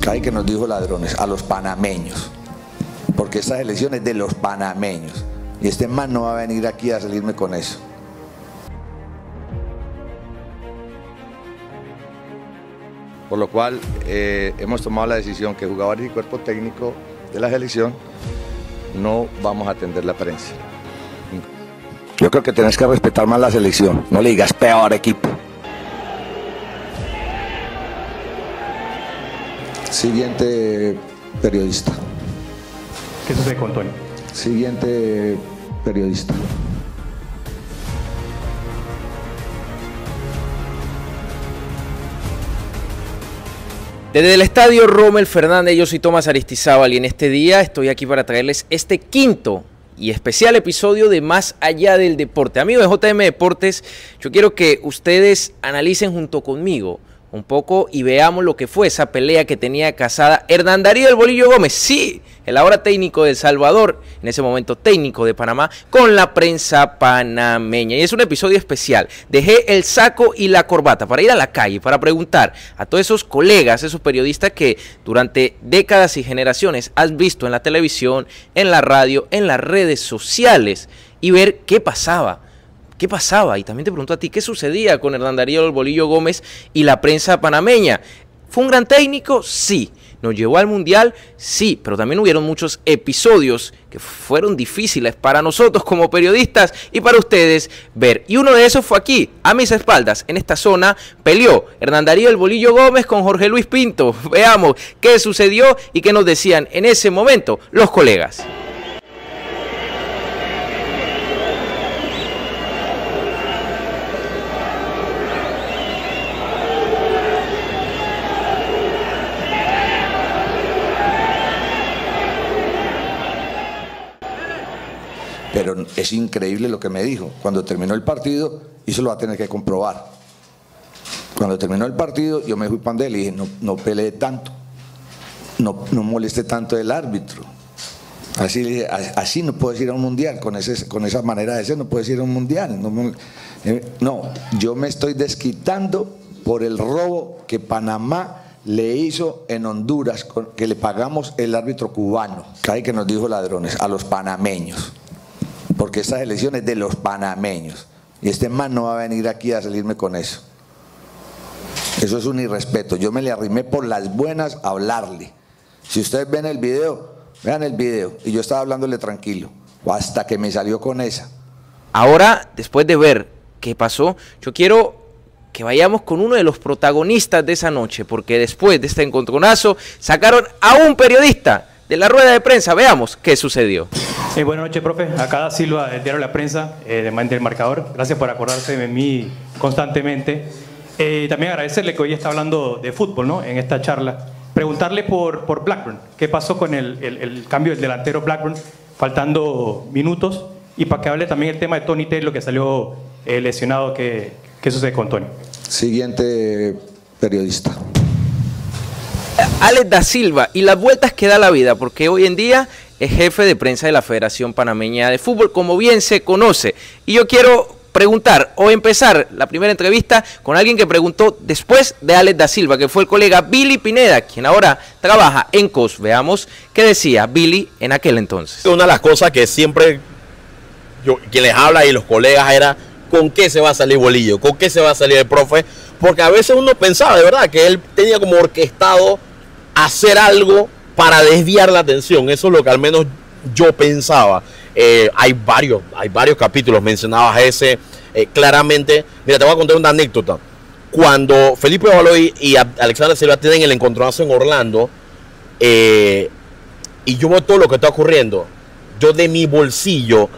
Hay que nos dijo ladrones, a los panameños, porque esta elección es de los panameños, y este man no va a venir aquí a salirme con eso. Por lo cual hemos tomado la decisión que jugadores y cuerpo técnico de la selección no vamos a atender la prensa. Yo creo que tenés que respetar más la selección, no le digas peor equipo. Siguiente periodista. ¿Qué sucede con Tony? Siguiente periodista. Desde el estadio Rommel Fernández, yo soy Tomás Aristizábal y en este día estoy aquí para traerles este quinto y especial episodio de Más Allá del Deporte. Amigos de JM Deportes, yo quiero que ustedes analicen junto conmigo un poco y veamos lo que fue esa pelea que tenía casada Hernán Darío El Bolillo Gómez, sí, el ahora técnico de El Salvador, en ese momento técnico de Panamá, con la prensa panameña. Y es un episodio especial. Dejé el saco y la corbata para ir a la calle, para preguntar a todos esos colegas, esos periodistas que durante décadas y generaciones has visto en la televisión, en la radio, en las redes sociales, y ver qué pasaba. ¿Qué pasaba? Y también te pregunto a ti, ¿qué sucedía con Hernán Darío El Bolillo Gómez y la prensa panameña? ¿Fue un gran técnico? Sí. ¿Nos llevó al Mundial? Sí, pero también hubieron muchos episodios que fueron difíciles para nosotros como periodistas y para ustedes ver. Y uno de esos fue aquí, a mis espaldas, en esta zona, peleó Hernán Darío El Bolillo Gómez con Jorge Luis Pinto. Veamos qué sucedió y qué nos decían en ese momento los colegas. Pero es increíble lo que me dijo. Cuando terminó el partido, y eso lo va a tener que comprobar. Cuando terminó el partido, yo me fui para él y dije, no pelee tanto, no moleste tanto el árbitro. Así no puedes ir a un mundial, con esa manera de ser no puedes ir a un mundial. No, yo me estoy desquitando por el robo que Panamá le hizo en Honduras, que le pagamos el árbitro cubano. Hay que nos dijo ladrones, a los panameños, porque esta elección es de los panameños, y este man no va a venir aquí a salirme con eso. Eso es un irrespeto. Yo me le arrimé por las buenas a hablarle. Si ustedes ven el video, vean el video, y yo estaba hablándole tranquilo, hasta que me salió con esa. Ahora, después de ver qué pasó, yo quiero que vayamos con uno de los protagonistas de esa noche, porque después de este encontronazo sacaron a un periodista de la rueda de prensa. Veamos qué sucedió. Buenas noches, profe. Acá Da Silva, del diario La Prensa, de del Marcador. Gracias por acordarse de mí constantemente. También agradecerle que hoy está hablando de fútbol, ¿no?, en esta charla. Preguntarle por Blackburn, qué pasó con el cambio del delantero Blackburn, faltando minutos, y para que hable también el tema de Tony Taylor, que salió lesionado. ¿Qué sucede con Tony? Siguiente periodista. Alex Da Silva y las vueltas que da la vida, porque hoy en día es jefe de prensa de la Federación Panameña de Fútbol, como bien se conoce. Y yo quiero preguntar o empezar la primera entrevista con alguien que preguntó después de Alex Da Silva, que fue el colega Billy Pineda, quien ahora trabaja en COS. Veamos qué decía Billy en aquel entonces. Una de las cosas que siempre quien les habla y los colegas era con qué se va a salir Bolillo, con qué se va a salir el profe, porque a veces uno pensaba de verdad que él tenía como orquestado hacer algo para desviar la atención. Eso es lo que al menos yo pensaba. Hay varios capítulos, mencionabas ese claramente. Mira, te voy a contar una anécdota. Cuando Felipe Baloy y Alexander Silva tienen el encontronazo en Orlando, y yo veo todo lo que está ocurriendo, yo de mi bolsillo,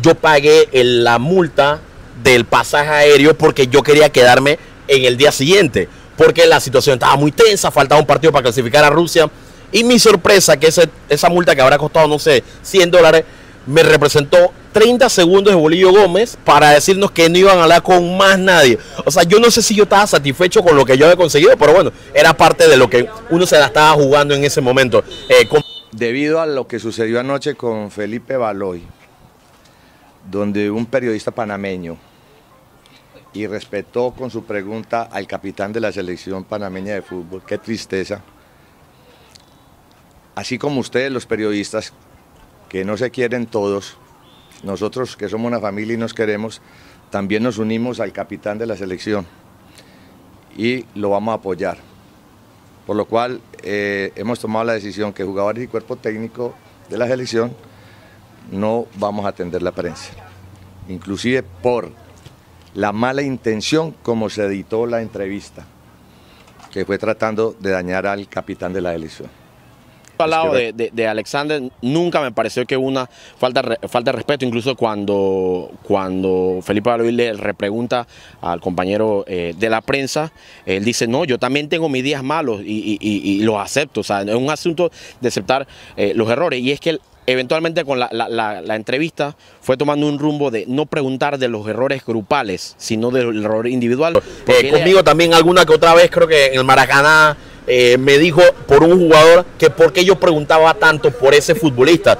yo pagué la multa del pasaje aéreo porque yo quería quedarme en el día siguiente, porque la situación estaba muy tensa, faltaba un partido para clasificar a Rusia, y mi sorpresa que esa multa que habrá costado, no sé, $100, me representó 30 segundos de Bolillo Gómez para decirnos que no iban a hablar con más nadie. O sea, yo no sé si yo estaba satisfecho con lo que yo había conseguido, pero bueno, era parte de lo que uno se la estaba jugando en ese momento. Debido a lo que sucedió anoche con Felipe Baloy, donde un periodista panameño irrespetó con su pregunta al capitán de la selección panameña de fútbol, qué tristeza, así como ustedes los periodistas, que no se quieren todos, nosotros que somos una familia y nos queremos, también nos unimos al capitán de la selección y lo vamos a apoyar. Por lo cual hemos tomado la decisión que jugadores y cuerpo técnico de la selección no vamos a atender la prensa, inclusive por la mala intención como se editó la entrevista, que fue tratando de dañar al capitán de la selección. Al lado de Alexander, nunca me pareció que una falta de respeto, incluso cuando Felipe Valverde le repregunta al compañero de la prensa, él dice, no, yo también tengo mis días malos y los acepto. O sea, es un asunto de aceptar los errores, y es que eventualmente con la entrevista fue tomando un rumbo de no preguntar de los errores grupales, sino del error individual. Conmigo también alguna que otra vez, creo que en el Maracaná, me dijo por un jugador que por qué yo preguntaba tanto por ese futbolista,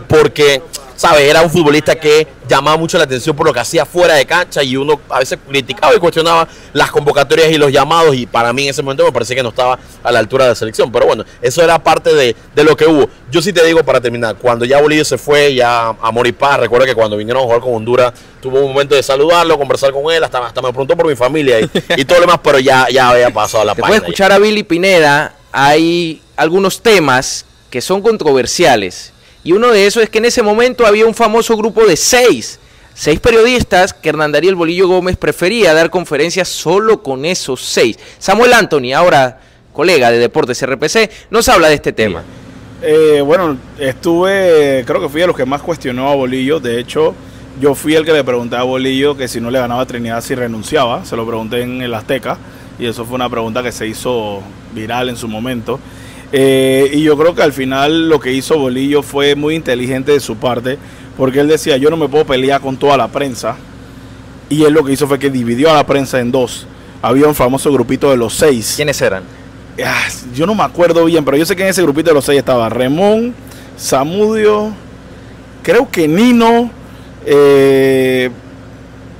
porque, ¿sabes? Era un futbolista que llamaba mucho la atención por lo que hacía fuera de cancha, y uno a veces criticaba y cuestionaba las convocatorias y los llamados, y para mí en ese momento me parecía que no estaba a la altura de la selección. Pero bueno, eso era parte de lo que hubo. Yo sí te digo, para terminar, cuando ya Bolillo se fue, ya amor y paz, recuerda que cuando vinieron a jugar con Honduras, tuvo un momento de saludarlo, conversar con él, hasta me preguntó por mi familia y todo lo demás, pero ya había pasado la página. Después de escuchar a Billy Pineda, hay algunos temas que son controversiales. Y uno de esos es que en ese momento había un famoso grupo de seis periodistas que Hernán Darío El Bolillo Gómez prefería dar conferencias solo con esos 6. Samuel Anthony, ahora colega de Deportes RPC, nos habla de este tema. Bueno, creo que fui de los que más cuestionó a Bolillo. De hecho, yo fui el que le pregunté a Bolillo que si no le ganaba a Trinidad si renunciaba. Se lo pregunté en el Azteca, y eso fue una pregunta que se hizo viral en su momento. Y yo creo que al final lo que hizo Bolillo fue muy inteligente de su parte, porque él decía, yo no me puedo pelear con toda la prensa, y él lo que hizo fue que dividió a la prensa en dos. Había un famoso grupito de los 6. ¿Quiénes eran? Yo no me acuerdo bien, pero yo sé que en ese grupito de los 6 estaba Remón, Zamudio, creo que Nino,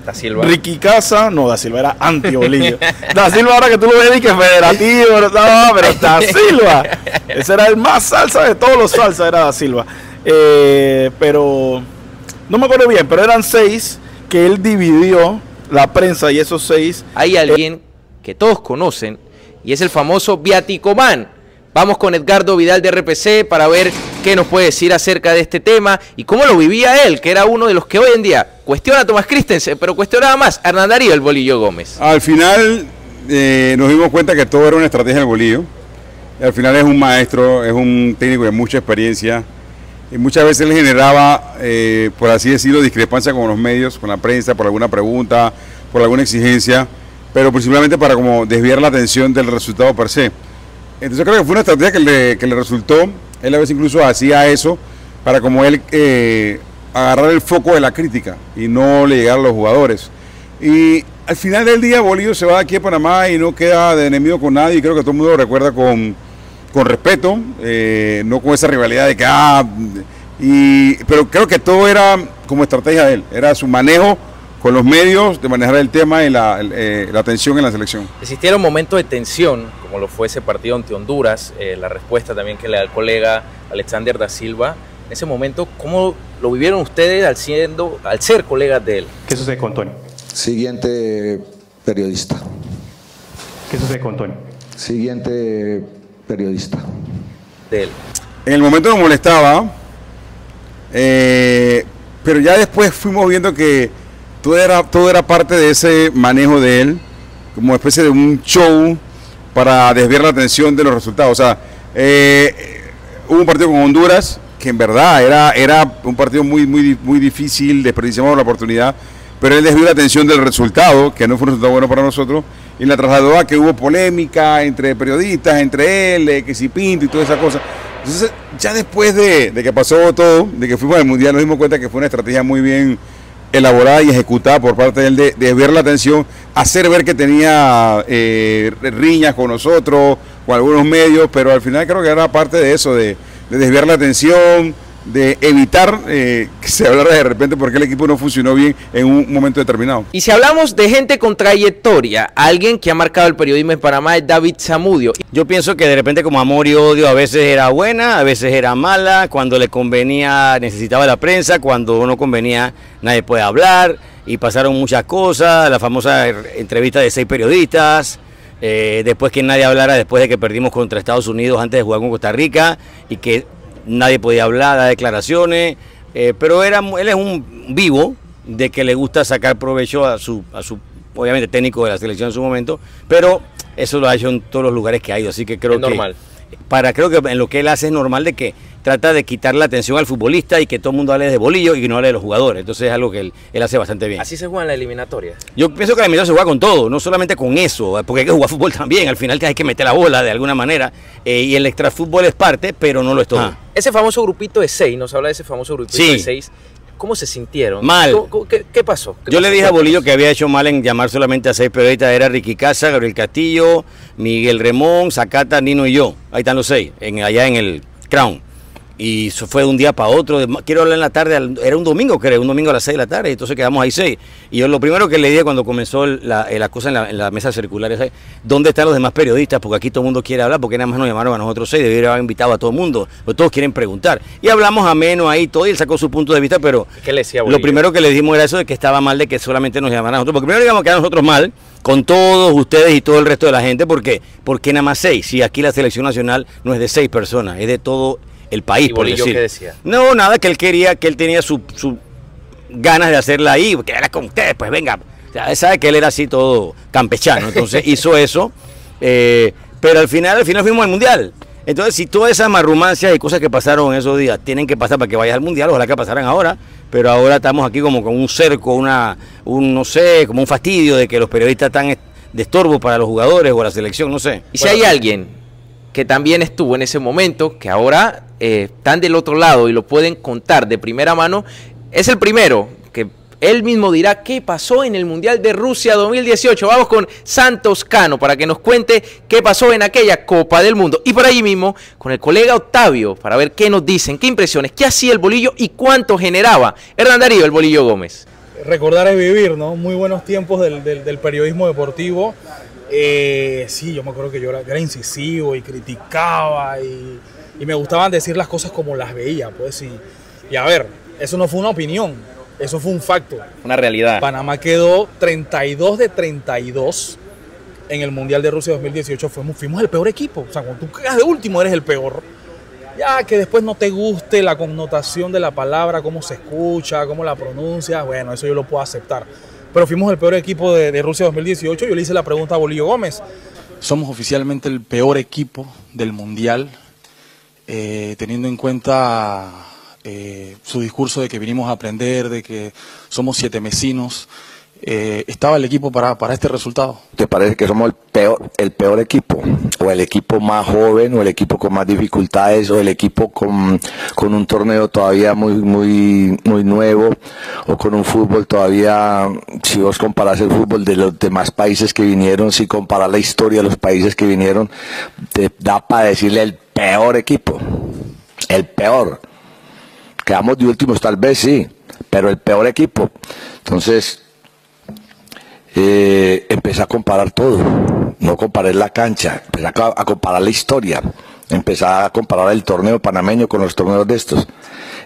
Da Silva. Ricky Casa, no, Da Silva era anti-Bolillo. Da Silva, ahora que tú lo ves, que federativo, no, pero Da Silva, ese era el más salsa de todos los salsa, era Da Silva. Pero no me acuerdo bien, pero eran 6 que él dividió la prensa, y esos 6. Hay alguien que todos conocen y es el famoso Viaticomán. Vamos con Edgardo Vidal de RPC para ver qué nos puede decir acerca de este tema y cómo lo vivía él, que era uno de los que hoy en día cuestiona a Tomás Christensen, pero cuestionaba más a Hernán Darío El Bolillo Gómez. Al final nos dimos cuenta que todo era una estrategia del Bolillo. Y al final es un maestro, es un técnico de mucha experiencia. Y muchas veces él generaba, por así decirlo, discrepancia con los medios, con la prensa, por alguna pregunta, por alguna exigencia, pero principalmente para como desviar la atención del resultado per se. Entonces creo que fue una estrategia que le resultó. Él a veces incluso hacía eso para como él agarrar el foco de la crítica y no le llegar a los jugadores. Y al final del día Bolillo se va de aquí a Panamá y no queda de enemigo con nadie, y creo que todo el mundo lo recuerda con respeto, no con esa rivalidad de que pero creo que todo era como estrategia de él, era su manejo con los medios, de manejar el tema y la tensión en la selección. Existieron momentos de tensión, como lo fue ese partido ante Honduras, la respuesta también que le da el colega Alexander Da Silva. En ese momento, ¿cómo lo vivieron ustedes al ser colegas de él? ¿Qué sucede con Tony? Siguiente periodista. ¿Qué sucede con Tony? Siguiente periodista. De él. En el momento me molestaba, pero ya después fuimos viendo que todo era parte de ese manejo de él, como especie de un show para desviar la atención de los resultados. O sea, hubo un partido con Honduras que en verdad era un partido muy difícil, desperdiciamos la oportunidad, pero él desvió la atención del resultado, que no fue un resultado bueno para nosotros, y la trasladó a que hubo polémica entre periodistas, entre él, que si Pinto y toda esa cosa. Entonces, ya después de que pasó todo, de que fuimos al Mundial, nos dimos cuenta que fue una estrategia muy bien elaborada y ejecutada por parte de él de desviar la atención, hacer ver que tenía riñas con nosotros, con algunos medios, pero al final creo que era parte de eso, de desviar la atención, de evitar que se hablara de repente porque el equipo no funcionó bien en un momento determinado. Y si hablamos de gente con trayectoria, alguien que ha marcado el periodismo en Panamá es David Zamudio. Yo pienso que de repente como amor y odio a veces era buena, a veces era mala, cuando le convenía necesitaba la prensa, cuando no convenía nadie puede hablar y pasaron muchas cosas, la famosa entrevista de 6 periodistas, después que nadie hablara después de que perdimos contra Estados Unidos antes de jugar con Costa Rica y que nadie podía hablar, dar declaraciones, pero él es un vivo de que le gusta sacar provecho a su obviamente técnico de la selección en su momento, pero eso lo ha hecho en todos los lugares que ha ido, así que creo que normal. Creo que en lo que él hace es normal de que trata de quitar la atención al futbolista y que todo el mundo hable de Bolillo y que no hable de los jugadores, entonces es algo que él hace bastante bien. Así se juega en la eliminatoria. Yo pienso que la eliminatoria se juega con todo, no solamente con eso, porque hay que jugar fútbol también, al final hay que meter la bola de alguna manera, y el extrafútbol es parte, pero no lo es todo. Ese famoso grupito de 6, nos habla de ese famoso grupito de 6. ¿Cómo se sintieron? Mal. ¿Qué pasó? Yo le dije a Bolillo que había hecho mal en llamar solamente a 6 periodistas, era Ricky Casa, Gabriel Castillo, Miguel Remón, Zacata, Nino y yo. Ahí están los 6, allá en el Crown. Y eso fue de un día para otro. Quiero hablar en la tarde, era un domingo, creo, un domingo a las 6 de la tarde, y entonces quedamos ahí 6. Y yo lo primero que le dije cuando comenzó la cosa en la mesa circular es: ¿dónde están los demás periodistas? Porque aquí todo el mundo quiere hablar, porque nada más nos llamaron a nosotros 6, debieron haber invitado a todo el mundo, pero todos quieren preguntar. Y hablamos ameno ahí todo, y él sacó su punto de vista, pero ¿qué le decía Bolillo? Lo primero que le dijimos era eso de que estaba mal de que solamente nos llamaran a nosotros, porque primero digamos que a nosotros mal, con todos ustedes y todo el resto de la gente, porque nada más 6, si aquí la selección nacional no es de 6 personas, es de todo el país, por decir. ¿Qué decía? No, nada, que él tenía su ganas de hacerla ahí, que era con ustedes, pues venga. O sea, él sabe que él era así todo campechano, entonces hizo eso, pero al final fuimos al Mundial. Entonces, si todas esas marrumancias y cosas que pasaron en esos días tienen que pasar para que vayas al Mundial, ojalá que pasaran ahora, pero ahora estamos aquí como con un cerco, no sé, como un fastidio de que los periodistas están de estorbo para los jugadores o la selección, no sé. Y si hay alguien que también estuvo en ese momento, que ahora están del otro lado y lo pueden contar de primera mano, es el primero, que él mismo dirá qué pasó en el Mundial de Rusia 2018. Vamos con Santos Cano para que nos cuente qué pasó en aquella Copa del Mundo. Y por allí mismo, con el colega Octavio, para ver qué nos dicen, qué impresiones, qué hacía el Bolillo y cuánto generaba Hernán Darío, el Bolillo Gómez. Recordar es vivir, ¿no? Muy buenos tiempos del periodismo deportivo. Sí, yo me acuerdo que yo era incisivo y criticaba y me gustaban decir las cosas como las veía, pues, y a ver, eso no fue una opinión, eso fue un facto. Una realidad. Panamá quedó 32 de 32 en el Mundial de Rusia 2018, fuimos el peor equipo, o sea, cuando tú quedas de último eres el peor. Ya que después no te guste la connotación de la palabra, cómo se escucha, cómo la pronuncia, bueno, eso yo lo puedo aceptar. Pero fuimos el peor equipo de Rusia 2018. Yo le hice la pregunta a Bolillo Gómez. Somos oficialmente el peor equipo del Mundial, teniendo en cuenta su discurso de que vinimos a aprender, de que somos 7 mesinos. ¿Estaba el equipo para este resultado? ¿Te parece que somos el peor equipo? ¿O el equipo más joven, o el equipo con más dificultades, o el equipo con un torneo todavía muy nuevo, o con un fútbol todavía, si vos comparás el fútbol de los demás países que vinieron, si comparás la historia de los países que vinieron, te da para decirle el peor equipo? El peor. Quedamos de últimos tal vez, sí, pero el peor equipo. Entonces empecé a comparar todo, no comparé la cancha, empecé a comparar la historia, empecé a comparar el torneo panameño con los torneos de estos,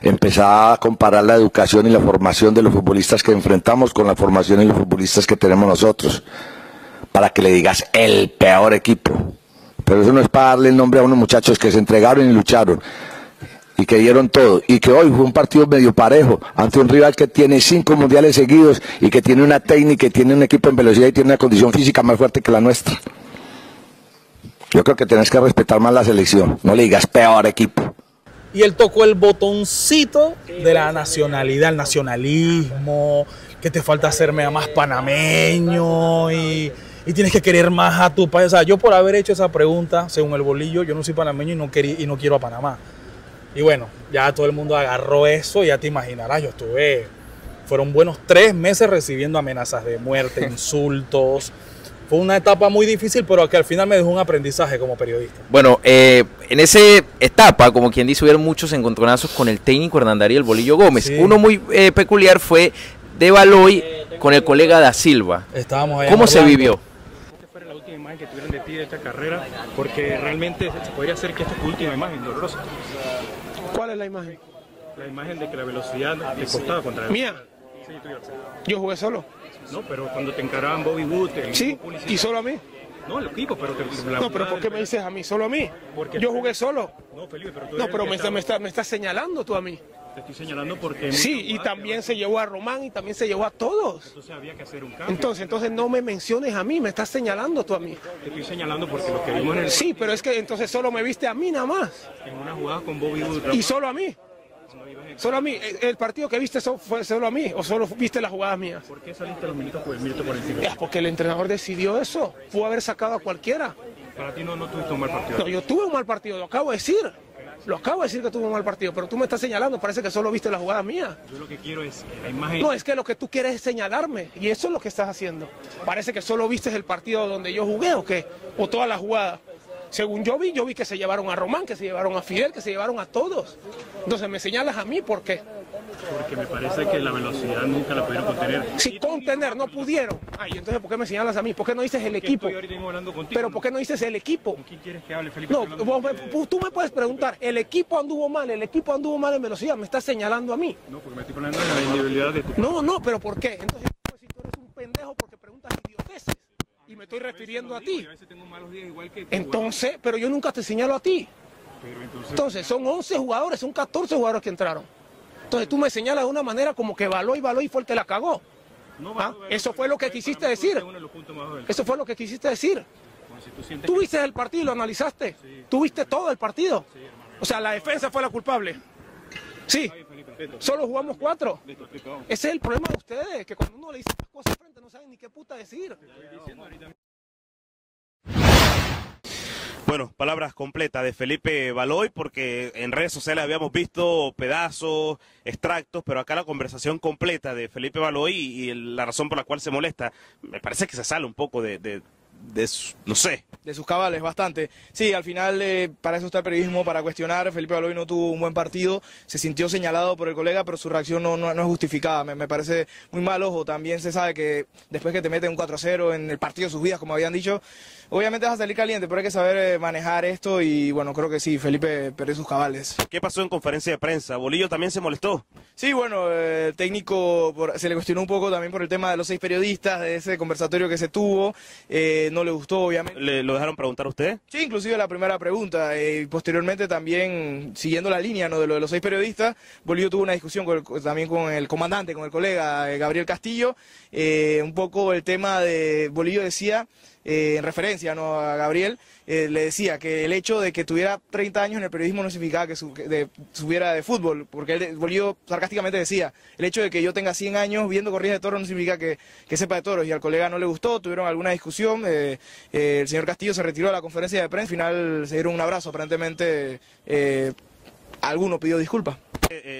empecé a comparar la educación y la formación de los futbolistas que enfrentamos con la formación y los futbolistas que tenemos nosotros, para que le digas el peor equipo. Pero eso no es para darle el nombre a unos muchachos que se entregaron y lucharon y que dieron todo, y que hoy fue un partido medio parejo ante un rival que tiene 5 mundiales seguidos y que tiene una técnica, y tiene un equipo en velocidad y tiene una condición física más fuerte que la nuestra. Yo creo que tenés que respetar más la selección, no le digas peor equipo. Y él tocó el botoncito de la nacionalidad, el nacionalismo, que te falta hacerme más panameño y tienes que querer más a tu país. O sea, yo por haber hecho esa pregunta, según el Bolillo, yo no soy panameño y no quiero a Panamá. Y bueno, ya todo el mundo agarró eso, ya te imaginarás, fueron buenos 3 meses recibiendo amenazas de muerte, insultos. Fue una etapa muy difícil, pero que al final me dejó un aprendizaje como periodista. Bueno, en ese etapa, como quien dice, hubieron muchos encontronazos con el técnico Hernán Darío El Bolillo Gómez. Sí. Uno muy peculiar fue de Baloy con el colega Da Silva. Estábamos allá ¿Cómo en se Orlando. vivió? Fue la última imagen que tuvieron de ti de esta carrera, porque realmente se podría hacer que esta es tu última imagen dolorosa. ¿Cuál es la imagen? La imagen de que la velocidad te costaba contra él. ¿Mía? Sí, tuyo. Yo jugué solo. No, pero cuando te encaraban Bobby Wood, Sí, y solo a mí. No, el equipo, pero No, pero ¿por qué me dices a mí? ¿Solo a mí? Yo jugué solo. No, Felipe, pero tú No, eres pero el que me estás señalando tú a mí. Te estoy señalando porque... Sí, y también se llevó a Román y también se llevó a todos. Entonces había que hacer un cambio. Entonces no me menciones a mí, me estás señalando tú a mí. Te estoy señalando porque lo que vimos en el... Sí, pero es que entonces solo me viste a mí nada más. En una jugada con Bobby Wood. Y solo a mí. Solo a mí. ¿El partido que viste fue solo a mí o solo viste las jugadas mías? ¿Por qué saliste los minutos por el minuto por encima? Es porque el entrenador decidió eso. Pudo haber sacado a cualquiera. Para ti no tuviste un mal partido. No, yo tuve un mal partido, lo acabo de decir. Lo acabo de decir que tuve un mal partido, pero tú me estás señalando, parece que solo viste las jugadas mías. Yo lo que quiero es la imagen... No, es que lo que tú quieres es señalarme, y eso es lo que estás haciendo. Parece que solo viste el partido donde yo jugué, ¿o qué? O todas las jugadas. Según yo vi que se llevaron a Román, que se llevaron a Fidel, que se llevaron a todos. Entonces me señalas a mí, ¿por qué? Porque me parece que la velocidad nunca la pudieron contener. Si contener, no pudieron. Ay, entonces ¿por qué me señalas a mí? ¿Por qué no dices el equipo? Estoy ahorita mismo hablando contigo. Pero ¿por qué no dices el equipo? ¿Con quién quieres que hable, Felipe? No, tú me puedes preguntar, el equipo anduvo mal en velocidad, me estás señalando a mí. No, porque me estoy hablando de la individualidad de tu... No, pero ¿por qué? Entonces, pues, si tú eres un pendejo porque preguntas idioteces y me estoy refiriendo a ti. A veces tengo malos días igual que tú. Entonces, pero yo nunca te señalo a ti. Pero Entonces, son 11 jugadores, son 14 jugadores que entraron. Entonces, tú me señalas de una manera como que Baloy fue el que la cagó. ¿Ah? Eso fue lo que quisiste decir. Eso fue lo que quisiste decir. ¿Tú viste el partido y lo analizaste? ¿Tú viste todo el partido? O sea, la defensa fue la culpable. Sí. Solo jugamos 4. Ese es el problema de ustedes, que cuando uno le dice estas cosas frente no saben ni qué puta decir. Bueno, palabras completas de Felipe Baloy, porque en redes sociales habíamos visto pedazos, extractos, pero acá la conversación completa de Felipe Baloy y la razón por la cual se molesta, me parece que se sale un poco no sé. De sus cabales, bastante. Sí, al final para eso está el periodismo, para cuestionar. Felipe Baloy no tuvo un buen partido, se sintió señalado por el colega, pero su reacción no es justificada. Me parece muy mal. Ojo, también se sabe que después que te meten un 4-0 en el partido de sus vidas, como habían dicho, obviamente vas a salir caliente, pero hay que saber manejar esto y bueno, creo que sí, Felipe perdió sus cabales. ¿Qué pasó en conferencia de prensa? ¿Bolillo también se molestó? Sí, bueno, el técnico se le cuestionó un poco también por el tema de los 6 periodistas, de ese conversatorio que se tuvo. No le gustó, obviamente. ¿Lo dejaron preguntar a usted? Sí, inclusive la primera pregunta. Y posteriormente también, siguiendo la línea, ¿no?, de lo de los 6 periodistas, Bolillo tuvo una discusión también con el comandante, con el colega Gabriel Castillo. Un poco el tema de Bolillo decía, en referencia, ¿no?, a Gabriel, le decía que el hecho de que tuviera 30 años en el periodismo no significaba que subiera de fútbol, porque Bolillo sarcásticamente decía, el hecho de que yo tenga 100 años viendo corridas de toros no significa que sepa de toros, y al colega no le gustó, tuvieron alguna discusión, el señor Castillo se retiró de la conferencia de prensa, al final se dieron un abrazo, aparentemente alguno pidió disculpas.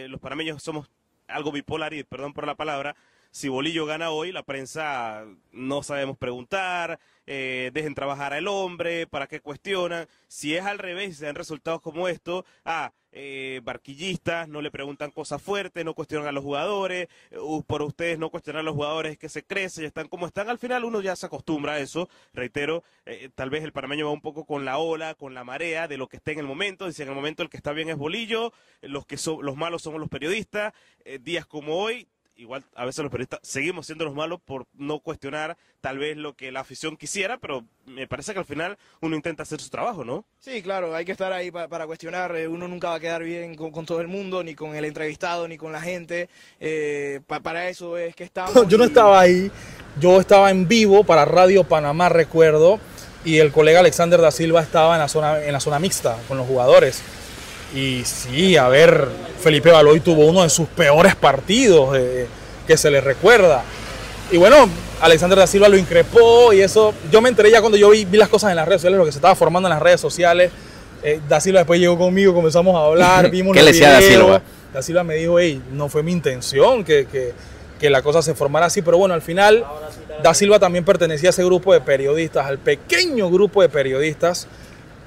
Los panameños somos algo bipolar y perdón por la palabra. Si Bolillo gana hoy, la prensa no sabemos preguntar, dejen trabajar al hombre, para qué cuestionan. Si es al revés, si se dan resultados como esto, barquillistas no le preguntan cosas fuertes, no cuestionan a los jugadores, por ustedes no cuestionar a los jugadores que se crecen, ya están como están. Al final uno ya se acostumbra a eso, reitero, tal vez el panameño va un poco con la ola, con la marea de lo que esté en el momento. Dice, en el momento el que está bien es Bolillo, los malos somos los periodistas, días como hoy. Igual a veces los periodistas seguimos siendo los malos por no cuestionar tal vez lo que la afición quisiera, pero me parece que al final uno intenta hacer su trabajo, ¿no? Sí, claro, hay que estar ahí para cuestionar. Uno nunca va a quedar bien con todo el mundo, ni con el entrevistado, ni con la gente. Para eso es que estamos. Yo no estaba ahí, yo estaba en vivo para Radio Panamá, recuerdo, y el colega Alexander Da Silva estaba en la zona mixta con los jugadores. Y sí, a ver, Felipe Baloy tuvo uno de sus peores partidos que se le recuerda. Y bueno, Alexander Da Silva lo increpó y eso, yo me enteré ya cuando yo vi las cosas en las redes sociales, lo que se estaba formando en las redes sociales. Da Silva después llegó conmigo, comenzamos a hablar, vimos ¿Qué le decía Da Silva? Da Silva me dijo, hey, no fue mi intención que la cosa se formara así, pero bueno, al final Da Silva también pertenecía a ese grupo de periodistas, al pequeño grupo de periodistas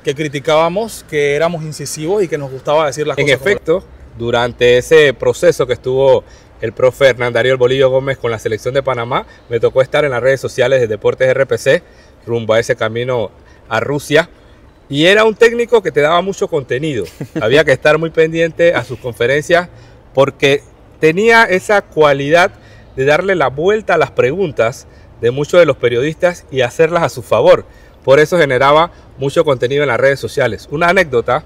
que criticábamos, que éramos incisivos y que nos gustaba decir las cosas. En efecto, durante ese proceso que estuvo el profe Hernán Darío El Bolillo Gómez con la selección de Panamá, me tocó estar en las redes sociales de Deportes RPC, rumbo a ese camino a Rusia, y era un técnico que te daba mucho contenido. Había que estar muy pendiente a sus conferencias porque tenía esa cualidad de darle la vuelta a las preguntas de muchos de los periodistas y hacerlas a su favor. Por eso generaba mucho contenido en las redes sociales. Una anécdota,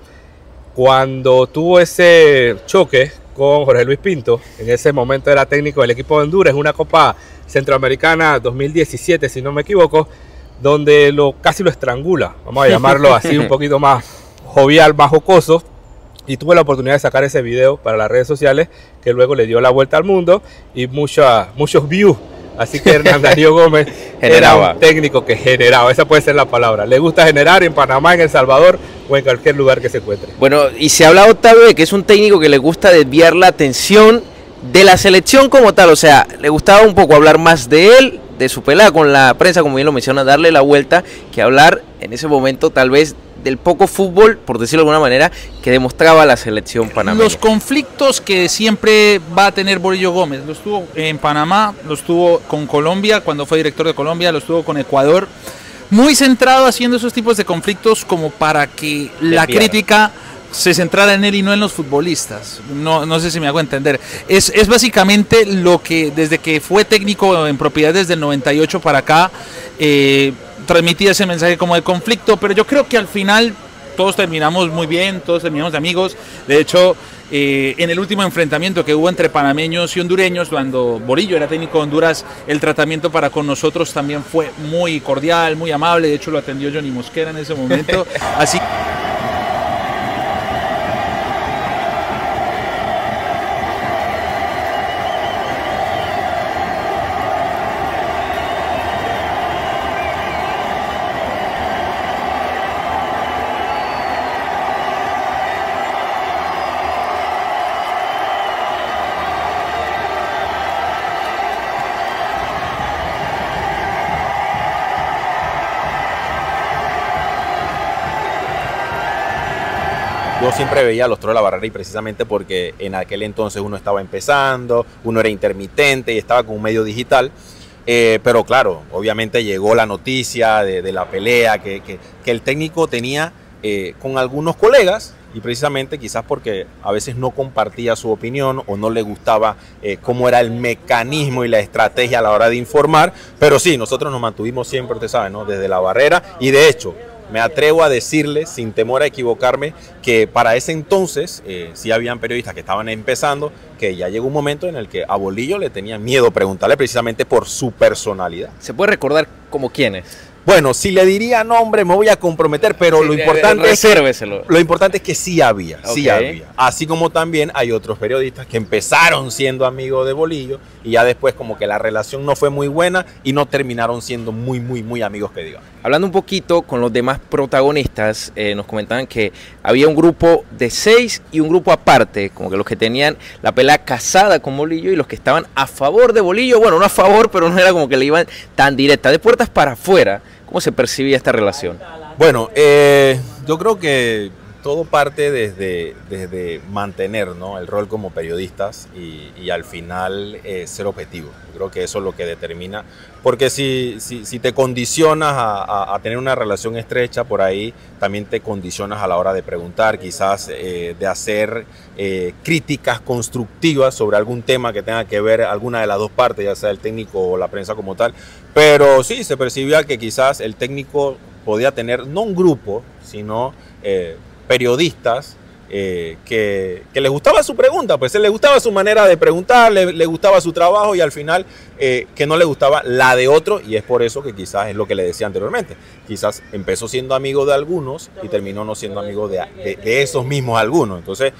cuando tuvo ese choque con Jorge Luis Pinto, en ese momento era técnico del equipo de Honduras, en una Copa Centroamericana 2017, si no me equivoco, donde casi lo estrangula, vamos a llamarlo así un poquito más jovial, más jocoso, y tuve la oportunidad de sacar ese video para las redes sociales, que luego le dio la vuelta al mundo y muchos views. Así que Hernán Darío Gómez era un técnico que generaba, esa puede ser la palabra. Le gusta generar en Panamá, en El Salvador o en cualquier lugar que se encuentre. Bueno, y se habla, Octavio, de que es un técnico que le gusta desviar la atención de la selección como tal. O sea, le gustaba un poco hablar más de él, de su pelea con la prensa, como bien lo menciona, darle la vuelta, que hablar en ese momento tal vez del poco fútbol, por decirlo de alguna manera, que demostraba la selección panameña. Los conflictos que siempre va a tener Bolillo Gómez, los tuvo en Panamá, los tuvo con Colombia, cuando fue director de Colombia, los tuvo con Ecuador, muy centrado haciendo esos tipos de conflictos como para que la crítica se centrara en él y no en los futbolistas. No sé si me hago entender. Es básicamente lo que desde que fue técnico en propiedad desde el 98 para acá, transmitía ese mensaje como de conflicto, pero yo creo que al final todos terminamos muy bien, todos terminamos de amigos. De hecho, en el último enfrentamiento que hubo entre panameños y hondureños, cuando Bolillo era técnico de Honduras, el tratamiento para con nosotros también fue muy cordial, muy amable. De hecho, lo atendió Johnny Mosquera en ese momento. Así yo siempre veía los Toros de la Barrera y precisamente porque en aquel entonces uno estaba empezando, uno era intermitente y estaba con un medio digital. Pero claro, obviamente llegó la noticia de la pelea que el técnico tenía con algunos colegas, y precisamente quizás porque a veces no compartía su opinión o no le gustaba cómo era el mecanismo y la estrategia a la hora de informar. Pero sí, nosotros nos mantuvimos siempre, usted sabe, ¿no?, desde la barrera, y de hecho me atrevo a decirle, sin temor a equivocarme, que para ese entonces sí habían periodistas que estaban empezando, que ya llegó un momento en el que a Bolillo le tenían miedo preguntarle precisamente por su personalidad. ¿Se puede recordar como quiénes? Bueno, si le diría nombre me voy a comprometer, pero sí, lo importante es que sí había, sí había. Así como también hay otros periodistas que empezaron siendo amigos de Bolillo y ya después como que la relación no fue muy buena y no terminaron siendo muy amigos, que digamos. Hablando un poquito con los demás protagonistas, nos comentaban que había un grupo de 6 y un grupo aparte, como que los que tenían la pelea casada con Bolillo y los que estaban a favor de Bolillo. Bueno, no a favor, pero no era como que le iban tan directa, de puertas para afuera. ¿Cómo se percibía esta relación? Bueno, yo creo que todo parte desde mantener, ¿no?, el rol como periodistas y al final ser objetivo. Yo creo que eso es lo que determina, porque si te condicionas a tener una relación estrecha, por ahí también te condicionas a la hora de preguntar, quizás de hacer críticas constructivas sobre algún tema que tenga que ver alguna de las dos partes, ya sea el técnico o la prensa como tal. Pero sí, se percibía que quizás el técnico podía tener no un grupo, sino periodistas que les gustaba su pregunta, pues le gustaba su manera de preguntar, le gustaba su trabajo, y al final que no le gustaba la de otro, y es por eso que quizás es lo que le decía anteriormente, quizás empezó siendo amigo de algunos y terminó no siendo amigo de esos mismos algunos. Entonces,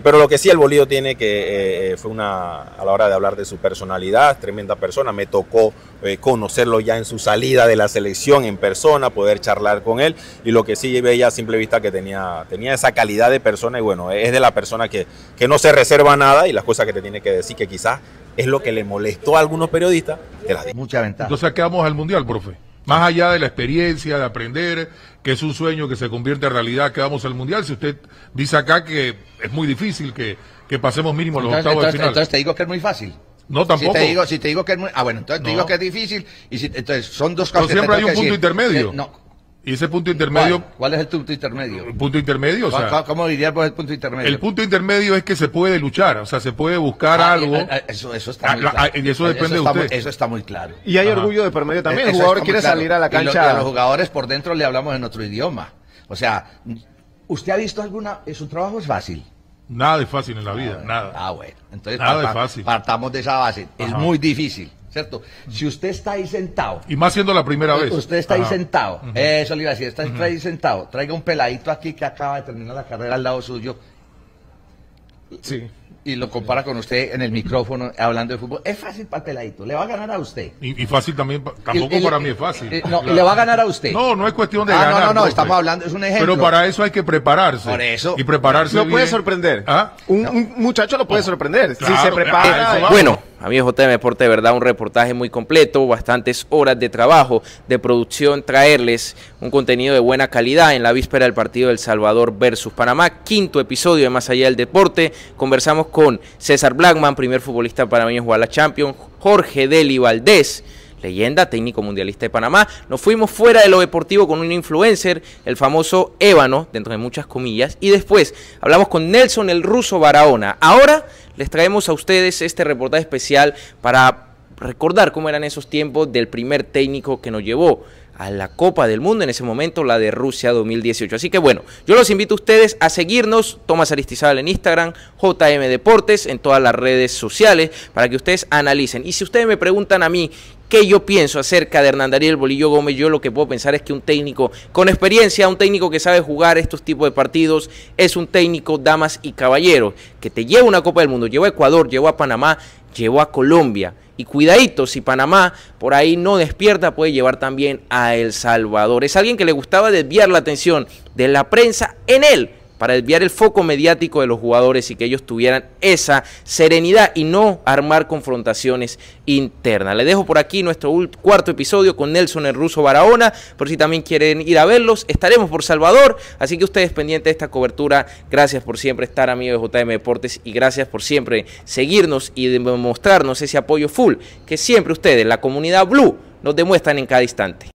pero lo que sí el Bolillo tiene que fue a la hora de hablar de su personalidad, tremenda persona. Me tocó conocerlo ya en su salida de la selección en persona, poder charlar con él, y lo que sí veía a simple vista que tenía esa calidad de persona, y bueno, es de la persona que no se reserva nada, y las cosas que te tiene que decir, que quizás es lo que le molestó a algunos periodistas. Mucha ventaja. Entonces, ¿a qué vamos al Mundial, profe? Más allá de la experiencia, de aprender, que es un sueño que se convierte en realidad, que vamos al Mundial. Si usted dice acá que es muy difícil que pasemos mínimo los octavos de final. Entonces te digo que es muy fácil. No, tampoco. Si te digo que es muy... bueno, entonces te digo que es difícil. Entonces son dos cosas. Pero siempre hay un punto intermedio. Y ese punto intermedio... ¿Cuál es el punto intermedio? El punto intermedio, o sea... ¿Cómo dirías vos el punto intermedio? El punto intermedio es que se puede luchar, o sea, se puede buscar algo... Eso está muy claro. Y eso depende de usted. Eso está muy claro. Y hay orgullo de por medio también. El jugador quiere salir a la cancha... Y a los jugadores por dentro le hablamos en otro idioma. O sea, ¿usted ha visto alguna... ¿Su trabajo es fácil? Nada es fácil en la vida, nada. Bueno. Entonces nada es fácil. Partamos de esa base. Es muy difícil. ¿Cierto? Si usted está ahí sentado. Y más siendo la primera vez. Usted está ahí sentado. Eso le iba a decir. Está ahí sentado. Traiga un peladito aquí que acaba de terminar la carrera al lado suyo. Sí. Y lo compara con usted en el micrófono hablando de fútbol. Es fácil para el peladito. Le va a ganar a usted. Y fácil también. Tampoco para mí es fácil. Claro. Le va a ganar a usted. No es cuestión de ganar. No. Estamos hablando. Es un ejemplo. Pero para eso hay que prepararse. Por eso. Y prepararse. Lo puede sorprender. Un muchacho lo puede sorprender. Claro, si se prepara. Bueno, amigos JM Deporte, de verdad un reportaje muy completo, bastantes horas de trabajo, de producción, traerles un contenido de buena calidad en la víspera del partido del Salvador versus Panamá, 5º episodio de Más Allá del Deporte. Conversamos con César Blackman, primer futbolista panameño en jugar la Champions, Jorge Deli Valdés, leyenda, técnico mundialista de Panamá. Nos fuimos fuera de lo deportivo con un influencer, el famoso Ébano, dentro de muchas comillas, y después hablamos con Nelson el Ruso Barahona. Ahora les traemos a ustedes este reportaje especial para recordar cómo eran esos tiempos del primer técnico que nos llevó a la Copa del Mundo, en ese momento la de Rusia 2018. Así que bueno, yo los invito a ustedes a seguirnos, Tomás Aristizábal en Instagram, JM Deportes, en todas las redes sociales, para que ustedes analicen. Y si ustedes me preguntan a mí qué yo pienso acerca de Hernán Darío Bolillo Gómez, yo lo que puedo pensar es que un técnico con experiencia, un técnico que sabe jugar estos tipos de partidos, es un técnico, damas y caballeros, que te lleva una Copa del Mundo, lleva a Ecuador, lleva a Panamá, llevó a Colombia. Y cuidadito, si Panamá por ahí no despierta, puede llevar también a El Salvador. Es alguien que le gustaba desviar la atención de la prensa en él, para desviar el foco mediático de los jugadores y que ellos tuvieran esa serenidad y no armar confrontaciones internas. Les dejo por aquí nuestro 4º episodio con Nelson el Ruso Barahona, por si también quieren ir a verlos. Estaremos por Salvador, así que ustedes pendientes de esta cobertura. Gracias por siempre estar, amigos de JM Deportes, y gracias por siempre seguirnos y demostrarnos ese apoyo full que siempre ustedes, la comunidad Blue, nos demuestran en cada instante.